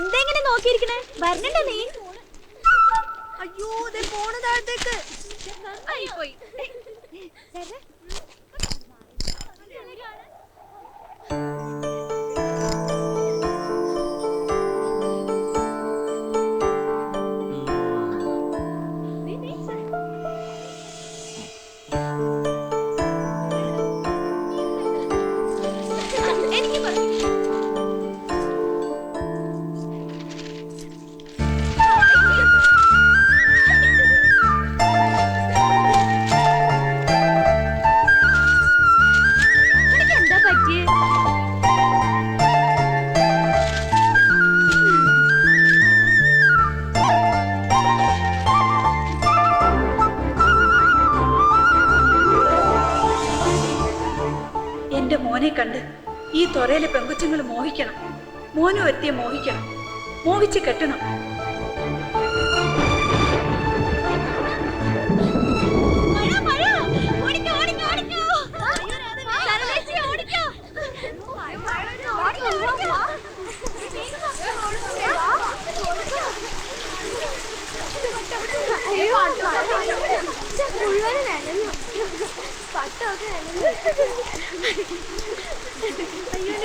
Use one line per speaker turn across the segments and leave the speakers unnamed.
എന്തെങ്ങനെ നോക്കിയിരിക്കണേ? വരണണ്ട നീ.
അയ്യോ പോണ താഴത്തേക്ക്
പോയി.
എന്റെ മോനെ കണ്ട് ഈ തൊരയിലെ പെങ്കുച്ചങ്ങൾ മോഹിക്കണം. മോനും ഒരുത്തിയെ മോഹിക്കണം, മോഹിച്ച് കെട്ടണം.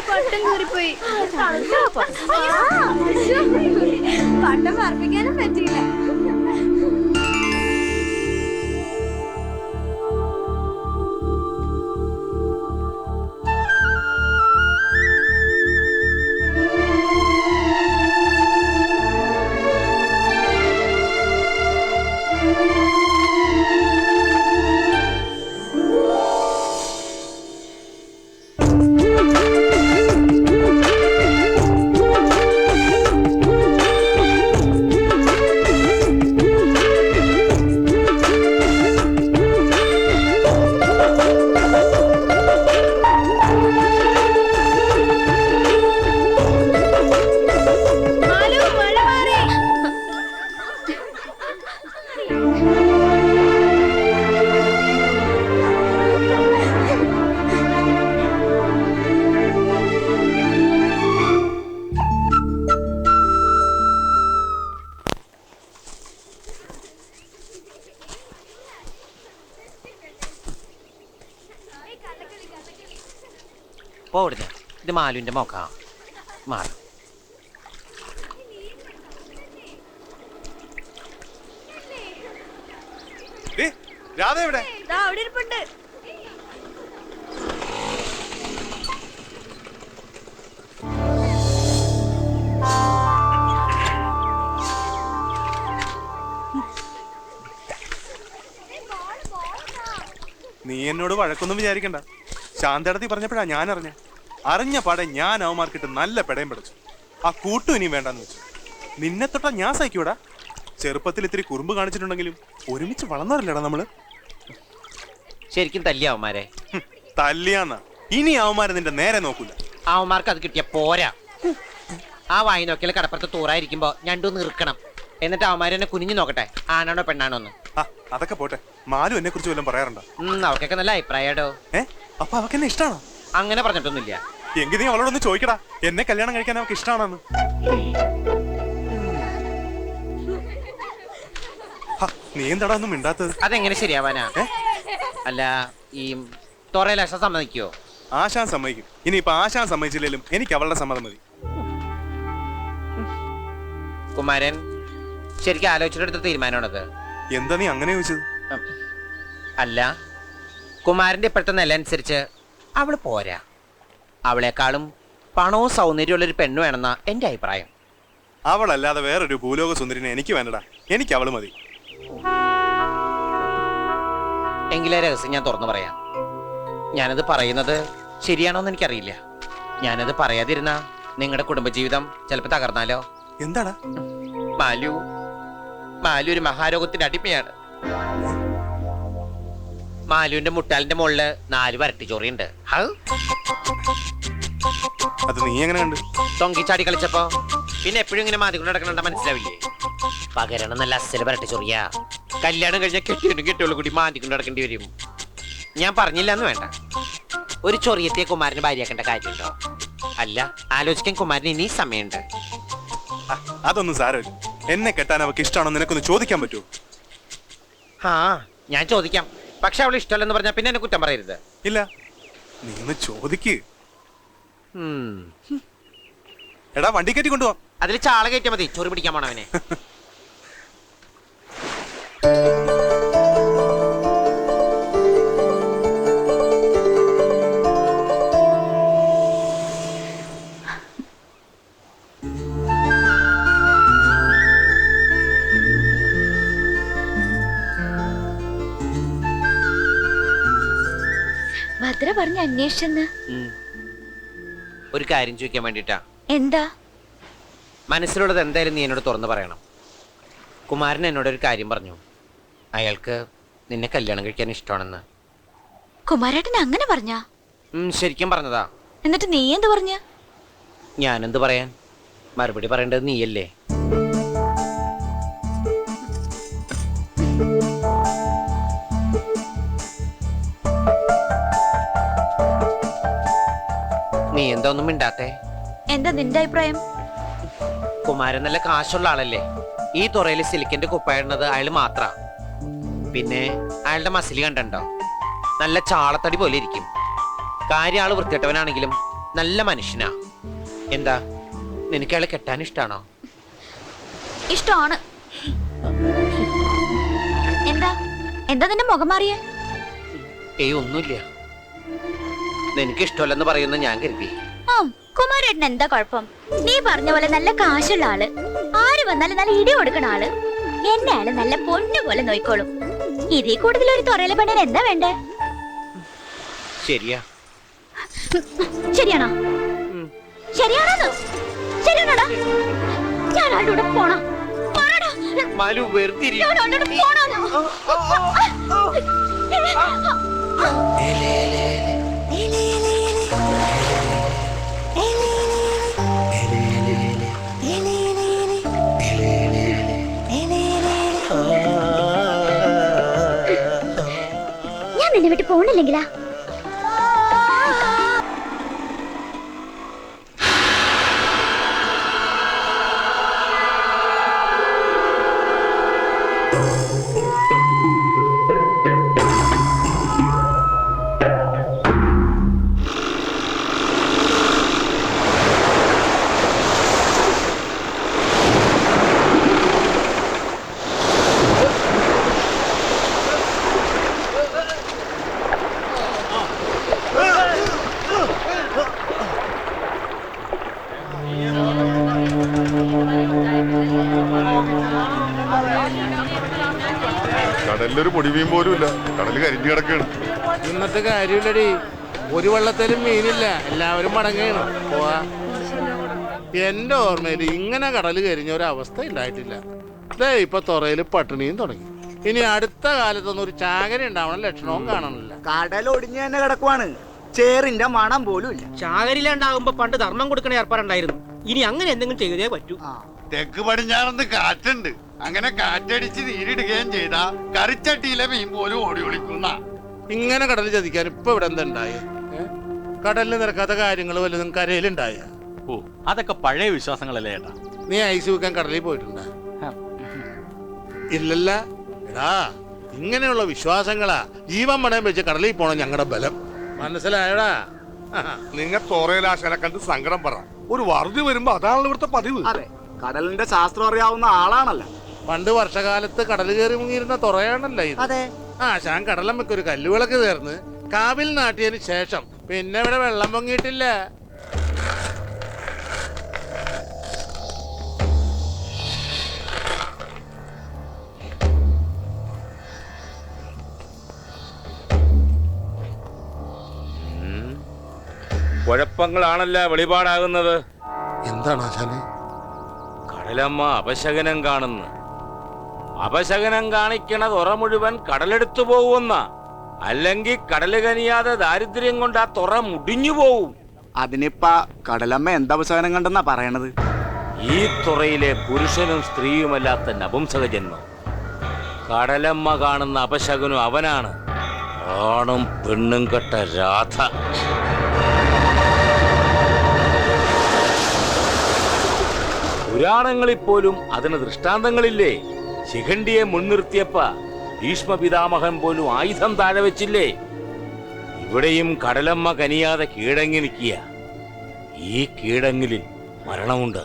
പട്ടം കീറിപ്പോയി. പട്ടം പറപ്പിക്കാനും പറ്റിയില്ല.
പോടുന്നു. ഇത് മാലുവിന്റെ മോക്ക മാറും.
അവിടെ ഇരിപ്പുണ്ട്.
നീ എന്നോട് വഴക്കൊന്നും വിചാരിക്കണ്ട. ശാന്തടത്തി പറഞ്ഞപ്പോഴാ ഞാൻ അറിഞ്ഞ പാടെ ഞാൻ അവന്മാർക്കിട്ട് നല്ല പെടയും പഠിച്ചു. ആ കൂട്ടും ഇനിയും വേണ്ടെന്ന് വെച്ചു. നിന്നെ തൊട്ടാ ഞാൻ സഹിക്കൂടാ. ചെറുപ്പത്തിൽ ഇത്തിരി കുറുമ്പ് കാണിച്ചിട്ടുണ്ടെങ്കിലും ഒരുമിച്ച് വളർന്നവരല്ലേടാ നമ്മള്.
ശരിക്കും തല്ലിയ അവന്മാരെ.
തല്ലിയാന്നാ ഇനി അവന്മാരെ നിന്റെ നേരെ നോക്കൂല.
അവന്മാർക്ക് അത് കിട്ടിയ പോരാ. ആ വായി നോക്കിയാൽ കടപ്പുറത്ത് തൂറായിരിക്കുമ്പോ ഞണ്ടൊന്ന് ഇറുക്കണം. എന്നിട്ട് അവന്മാരെന്നെ കുനിഞ്ഞു നോക്കട്ടെ ആണാണോ പെണ്ണാണോ എന്ന്.
അതൊക്കെ പോട്ടെ. മാലു എന്നെ കുറിച്ച് വല്ലതും പറയാറുണ്ടോ?
അവർക്കൊക്കെ നല്ല അഭിപ്രായടോ.
അപ്പൊ അവർക്ക് എന്നെ ഇഷ്ടമാണോ?
അങ്ങനെ പറഞ്ഞിട്ടൊന്നുമില്ല.
എങ്കിൽ നീ അവളോടൊന്ന് ചോദിക്കടാ, എന്നെ കല്യാണം കഴിക്കാൻ അവർക്ക് ഇഷ്ടമാണെന്ന്. നീ എന്താടാ ഒന്നും മിണ്ടാത്തത്?
അതെങ്ങനെ ശരിയാവാനാ? അല്ല ഈ തൊറയിൽ ആശാൻ സമ്മതിക്കോ?
ആശാൻ സമ്മതിക്കും. ഇനിയിപ്പൊ ആശാൻ സമ്മതിച്ചില്ലെങ്കിലും എനിക്ക് അവളുടെ സമ്മതം മതി.
കുമാരൻ ശരിക്കും ആലോചിച്ചെടുത്ത തീരുമാനമാണത്.
എന്താ നീ അങ്ങനെ ചോദിച്ചത്?
അല്ല, കുമാരന്റെ ഇപ്പോഴത്തെ നില അനുസരിച്ച് അവള് പോരാ. അവളെക്കാളും പണവും സൗന്ദര്യമുള്ളൊരു പെണ്ണു വേണമെന്നാ എന്റെ അഭിപ്രായം.
അവളല്ലാതെ വേറൊരു ഭൂലോക സുന്ദരിനെ എനിക്ക് വേണ്ടടാ. എനിക്ക് അവള് മതി.
എങ്കിലേ രഹസ്യം ഞാൻ തുറന്നു പറയാം. ഞാനത് പറയുന്നത് ശരിയാണോന്ന് എനിക്കറിയില്ല. ഞാനത് പറയാതിരുന്ന നിങ്ങളുടെ കുടുംബജീവിതം ചിലപ്പോ തകർന്നാലോ.
എന്താടാ?
മാലു ഒരു മഹാരോഗത്തിന്റെ അടിമയാണ്. മാലുവിന്റെ മുട്ടാലിന്റെ മുകളില് 4 വരട്ടി ചോറിയുണ്ട്.
അത് നീ എങ്ങനെ കണ്ട്?
തൊങ്കിച്ചാടി കളിച്ചപ്പോ. പിന്നെ എപ്പോഴും ഇങ്ങനെ മാതികൊണ്ട് നടക്കണ മനസ്സിലാവില്ലേ? പകരണം നല്ല അസല് വരട്ടി ചൊറിയാ. കല്യാണം കഴിഞ്ഞാൽ കെട്ടിയോളൂ കൂടി മാതികൊണ്ട് നടക്കേണ്ടി വരും. ഞാൻ പറഞ്ഞില്ല എന്ന് വേണ്ട. ഒരു ചൊറിയത്തെ കുമാരന് ഭാര്യയാക്കേണ്ട കാര്യമുണ്ടോ? അല്ല, ആലോചിക്കാൻ കുമാരന് ഇനി സമയമുണ്ട്.
അതൊന്നും സാരമില്ല. എന്നെ കെട്ടാൻ അവക്ക് ഇഷ്ടമാണോ നിനക്കൊന്ന് ചോദിക്കാൻ പറ്റുമോ?
ആ ഞാൻ ചോദിക്കാം. പക്ഷെ അവൾ ഇഷ്ടമല്ലെന്ന് പറഞ്ഞാൽ പിന്നെ എന്നെ കുറ്റം പറയരുത്.
ഇല്ല, നീ ഒന്ന് ചോദിക്ക്.
ഉം.
എടാ വണ്ടി കയറ്റി കൊണ്ടുപോവാം.
അതിൽ ചാള കയറ്റിയാൽ മതി, ചൊറി പിടിക്കാൻ പോണവനെ.
ഭദ്ര പറഞ്ഞ അന്വേഷിച്ചെന്ന്.
ഒരു കാര്യം ചോദിക്കാൻ വേണ്ടിട്ടാ.
എന്താ?
മനസ്സിലുള്ളത് എന്തായാലും നീ എന്നോട് തുറന്നു പറയണം. കുമാരൻ എന്നോടൊരു കാര്യം പറഞ്ഞു. അയാൾക്ക് നിന്നെ കല്യാണം കഴിക്കാൻ ഇഷ്ടമാണെന്ന്.
കുമാരേട്ടൻ അങ്ങനെ പറഞ്ഞാ?
ശരിക്കും പറഞ്ഞതാ.
എന്നിട്ട് നീ എന്ത് പറഞ്ഞ?
ഞാനെന്ത് പറയാൻ? മറുപടി പറയേണ്ടത് നീയല്ലേ. നീ എന്താ ഒന്നും മിണ്ടാത്തെ?
എന്താ നിന്റെ അഭിപ്രായം?
കുമാരൻ നല്ല കാശുള്ള ആളല്ലേ. ഈ തുറയിൽ സിലിക്കിന്റെ കുപ്പായിടുന്നത് അയാൾ മാത്ര. പിന്നെ അയാളുടെ മസിലി കണ്ടോ? നല്ല ചാളത്തടി പോലെ ഇരിക്കും. കാര്യം ആള് വൃത്തികെട്ടവനാണെങ്കിലും നല്ല മനുഷ്യനാ. എന്താ നിനക്ക് അയാളെ കെട്ടാൻ ഇഷ്ടാണോ?
ഇഷ്ടമാണ്. എന്താ എന്താ നിന്റെ മുഖം മാറിയേ?
ഒന്നുമില്ല. നിനക്ക് ഇഷ്ടമല്ലെന്ന് പറയുന്ന ഞാൻ കരുതി.
കുമാരേട്ടൻ എന്താ കുഴപ്പം? നീ പറഞ്ഞ പോലെ നല്ല കാശുള്ള ആള്, ആര് വന്നാലും നല്ല ഇടി കൊടുക്കണ ആള്, എന്നെ ആള് നല്ല പൊന്നു പോലെ നോയിക്കോളും. ഇതിൽ കൂടുതൽ ഒരു തുറയിലെ പെണ്ണിന് എന്താ വേണ്ടേ?
ശരിയാ.
ശരിയാണോ? ശരിയാണോ? ശരിയാണോടാ? ഞാൻ ആളുടെ കൂടെ പോണോ? ഞാൻ ആളുടെ കൂടെ പോണോ? ഞാൻ നിന്നെ വിട്ട് പോണില്ലെങ്കിലാ?
കടലിലൊരു പൊടിമീൻ പോലും ഇല്ല. കടല് കരിഞ്ഞു കിടക്കാണ്.
ഇന്നത്തെ കാര്യമില്ലടി. ഒരു വള്ളത്തിലും മീനില്ല, എല്ലാവരും മടങ്ങുകയാണ്. പോവാ. എന്റെ ഓർമ്മയിൽ ഇങ്ങനെ കടല് കരിഞ്ഞ ഒരു അവസ്ഥ ഉണ്ടായിട്ടില്ല. ദേ ഇപ്പൊ തുറയില് പട്ടിണിയും തുടങ്ങി. ഇനി അടുത്ത കാലത്തൊന്നും ഒരു ചാകര ഉണ്ടാവണ ലക്ഷണവും കാണണില്ല.
കടൽ ഒടിഞ്ഞു തന്നെ കിടക്കുവാണ്. ചേറിന്റെ മണം പോലും ഇല്ല.
ചാകരില്ലാണ്ടാകുമ്പോ പണ്ട് ധർമ്മം കൊടുക്കണ ഏർപ്പാടുണ്ടായിരുന്നു. ഇനി അങ്ങനെ എന്തെങ്കിലും ചെയ്തേ പറ്റൂ.
തെക്ക് പടിഞ്ഞാറന്ന് കാറ്റുണ്ട്. അങ്ങനെ കാറ്റടിച്ച് നീരിടുകയും ചെയ്താ കറിച്ചട്ടിയിലെ മീൻ പോലും ഓടി ഒളിക്കുന്ന.
ഇങ്ങനെ കടൽ ചതിക്കാൻ ഇപ്പൊ ഇവിടെ എന്താ ഉണ്ടായ? കടലിൽ നിരക്കാത്ത കാര്യങ്ങൾ വല്ലതും കരയിലുണ്ടായ?
ഓ, അതൊക്കെ പഴയ വിശ്വാസങ്ങളല്ലേ ഏട്ടാ.
നീ ഐസ് വെക്കാൻ കടലിൽ പോയിട്ടുണ്ടാ? ഇല്ലല്ല. എടാ, ഇങ്ങനെയുള്ള വിശ്വാസങ്ങളാ ജീവൻ മടയം വെച്ച് കടലിൽ പോണം ഞങ്ങളുടെ ബലം. മനസ്സിലായടാ?
നിങ്ങൾ തോറയിലാശാനെ കണ്ട് സങ്കടം പറ. ഒരു വറുതി വരുമ്പോ അതാണല്ലോ ഇവിടുത്തെ പതിവ്.
അതെ, കടലിന്റെ ശാസ്ത്രം അറിയാവുന്ന ആളാണല്ലോ.
പണ്ട് വർഷകാലത്ത് കടൽ കയറി മുങ്ങിയിരുന്ന തുറയാണല്ലോ ഇത്.
അതെ.
ആശാൻ കടലമ്മക്ക് ഒരു കല്ലുവിളക്ക് തീർന്ന് കാവിൽ നാട്ടിയതിന് ശേഷം പിന്നെ ഇവിടെ വെള്ളം പൊങ്ങിയിട്ടില്ല.
കുഴപ്പങ്ങളാണല്ല വെളിപാടാകുന്നത്.
എന്താണ് ആശാനെ?
കടലമ്മ അപശകനം കാണുന്നു. അപശകനം കാണിക്കണ തുറ മുഴുവൻ കടലെടുത്തു പോകുന്ന, അല്ലെങ്കിൽ കടല് കനിയാതെ ദാരിദ്ര്യം കൊണ്ട് ആ തുറ മുടിഞ്ഞു പോവും.
അതിനിപ്പ കടലമ്മ എന്തവസാനം കണ്ടെന്നാ പറയണത്?
ഈ തുറയിലെ പുരുഷനും സ്ത്രീയുമല്ലാത്ത നപുംസക ജന്മം. കടലമ്മ കാണുന്ന അപശകനും അവനാണ്. ആണും പെണ്ണും കെട്ട രാധ. പുരാണങ്ങളിൽ പോലും അതിന് ദൃഷ്ടാന്തങ്ങളില്ലേ? ശിഖണ്ഡിയെ മുൻനിർത്തിയപ്പ ഭീഷ്മ പിതാമഹൻ പോലും ആയുധം താഴെ വെച്ചില്ലേ? ഇവിടെയും കടലമ്മ കനിയാതെ കീഴടങ്ങി നിൽക്കുക. ഈ കീഴടങ്ങലിൽ മരണമുണ്ട്.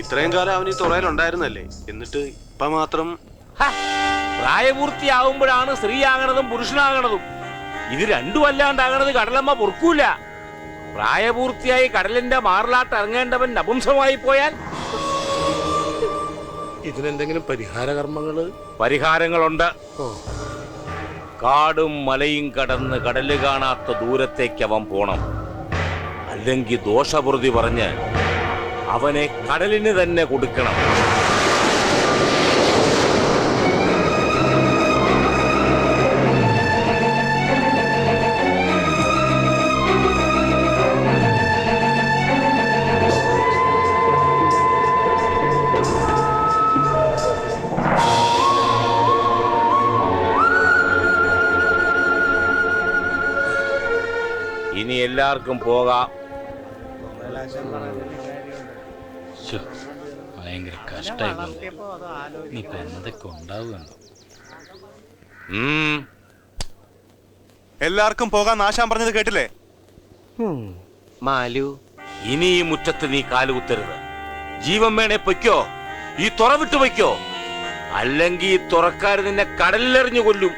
ഇത്രയും കാലം അവൻ ഈ തുറയിലുണ്ടായിരുന്നല്ലേ, എന്നിട്ട് ഇപ്പൊ മാത്രം
പ്രായപൂർത്തിയാവുമ്പോഴാണ് സ്ത്രീയാകണതും പുരുഷനാകണതും. ഇത് രണ്ടും അല്ലാണ്ടാകണത് കടലമ്മ പൊറുക്കൂല. പ്രായപൂർത്തിയായി കടലിന്റെ മാറിലാട്ട് ഇറങ്ങേണ്ടവൻ നപുംസമായി പോയാൽ
ഇതിനെന്തെങ്കിലും പരിഹാര കർമ്മങ്ങള്?
പരിഹാരങ്ങളുണ്ട്. കാടും മലയും കടന്ന് കടല് കാണാത്ത ദൂരത്തേക്ക് അവൻ പോണം. അല്ലെങ്കിൽ ദോഷപ്രതി പറഞ്ഞ് അവനെ കടലിന് തന്നെ കൊടുക്കണം. ഇനി എല്ലാവർക്കും പോകാം.
ഭയങ്കര കഷ്ടായി. ഇനിയിപ്പോ എന്തൊക്കെ ഉണ്ടാവുകയുണ്ടോ?
എല്ലാവർക്കും പോകാൻ നാശാൻ പറഞ്ഞത് കേട്ടില്ലേ?
മാലു,
ഇനി ഈ മുറ്റത്ത് നീ കാലുകുത്തരുത്. ജീവൻ വേണേ പൊയ്ക്കോ, ഈ തുറ വിട്ടു പൊയ്ക്കോ. അല്ലെങ്കിൽ ഈ തുറക്കാർ നിന്നെ കടലിലെറിഞ്ഞു കൊല്ലും.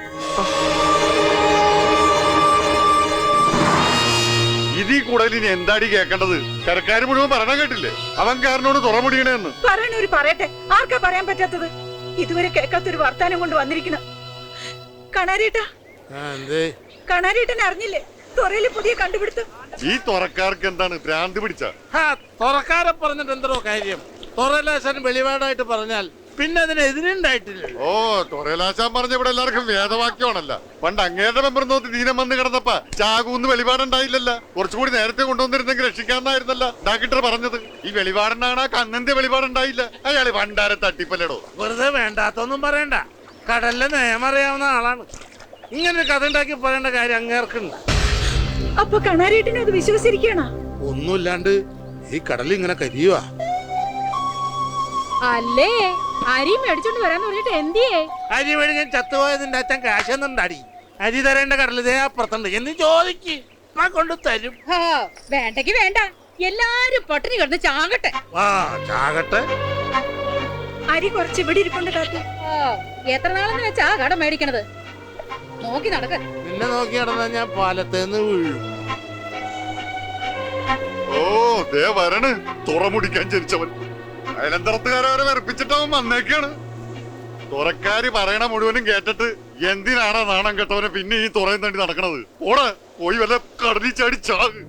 ഇതീ കൂടുതൽ എന്താടി കേൾക്കേണ്ടത്? കരക്കാര് മുഴുവൻ പറയണ കേട്ടില്ലേ? അവൻ കാരനോട് തുറമുടിയണെന്ന്
പറയണൊരു പറയട്ടെ. ആർക്കാ പറയാൻ പറ്റാത്തത്? ഇതുവരെ കേൾക്കാത്തൊരു വർത്താനം കൊണ്ട് വന്നിരിക്കണം. കണാരേട്ടാ, കണാരേട്ടനെ അറിഞ്ഞില്ലേ തുറയില് പുതിയ കണ്ടുപിടുത്തം?
ഈ തുറക്കാർക്ക് എന്താണ് ഭ്രാന്ത് പിടിച്ച?
തുറക്കാരെ പറഞ്ഞിട്ട് എന്തോ കാര്യം? തുറലാശാൻ വെളിപാടായിട്ട് പറഞ്ഞാൽ പിന്നെ അതിനെതിരുണ്ടായിട്ടില്ല.
ഓ, തുറലാശാൻ പറഞ്ഞ ഇവിടെ എല്ലാവർക്കും വേദവാക്യമാണല്ല. പണ്ട് അങ്ങേരുടെ മെമ്പർ നോക്കി ദീനം വന്ന് കിടന്നപ്പ ചാകൂന്ന് വെളിപാടുണ്ടായില്ലല്ല. കുറച്ചുകൂടി നേരത്തെ കൊണ്ടുവന്നിരുന്നെങ്കിൽ രക്ഷിക്കാന്നായിരുന്നല്ല ഡാക്ടർ പറഞ്ഞത്. ഈ വെളിപാടുണ്ടാകണ കണ്ണന്റെ വെളിപാടുണ്ടായില്ല. അയാള് ഭണ്ഡാരെ തട്ടിപ്പല്ലടോ.
വെറുതെ വേണ്ടാത്തൊന്നും പറയണ്ട. കടലിലെ നിയമം അറിയാവുന്ന ആളാണ്. ഇങ്ങനൊരു കഥ ഉണ്ടാക്കി പറയേണ്ട കാര്യം അങ്ങേർക്കുണ്ട്.
അപ്പൊ കണാരേട്ടനെ അത് വിശ്വസിച്ചിരിക്കണ?
ഒന്നുമില്ലാണ്ട് ഈ കടൽ ഇങ്ങനെ കരിയുവാ.
അല്ലേ അരി മേടിച്ചോണ്ട് വരാന്ന് പറഞ്ഞിട്ട് എന്തിയേ?
അരി മേടിക്കാൻ ചത്തുപോയതിന്റെ അച്ഛൻ കാശൊന്നുണ്ടാടി. അരി തരേണ്ട കടലിതേ അപ്പുറത്തുണ്ട് എന്ന് ചോദിക്ക്, കൊണ്ട് തരും.
വേണ്ടെങ്കി വേണ്ട, എല്ലാരും പട്ടിണി കിടന്ന് ചാകട്ടെ.
ചാകട്ടെ.
അരി കുറച്ച് ഇവിടെ ഇരിക്കൊണ്ട് കാത്തി. എത്ര നാളെന്ന് വെച്ചാ കട മേടിക്കണത്? നോക്കി നടക്ക.
നിന്നെ നോക്കി നടന്നാ ഞാൻ പാലത്തേന്ന് വീഴും.
ഓ, ദേ വരണ് തുറമുടിക്കാൻ ജനിച്ചവൻ. അയലന്തരത്തുകാരെ വരെ വെറുപ്പിച്ചിട്ടവൻ വന്നേക്കാണ്. തുറക്കാര് പറയണ മുഴുവനും കേട്ടിട്ട് എന്തിനാണ് നാണം കെട്ടവനെ പിന്നെ ഈ തുറയും തണ്ടി നടക്കണത്? ഓടെ പോയി വല്ല കടലിൽ ചാടി ചാക്.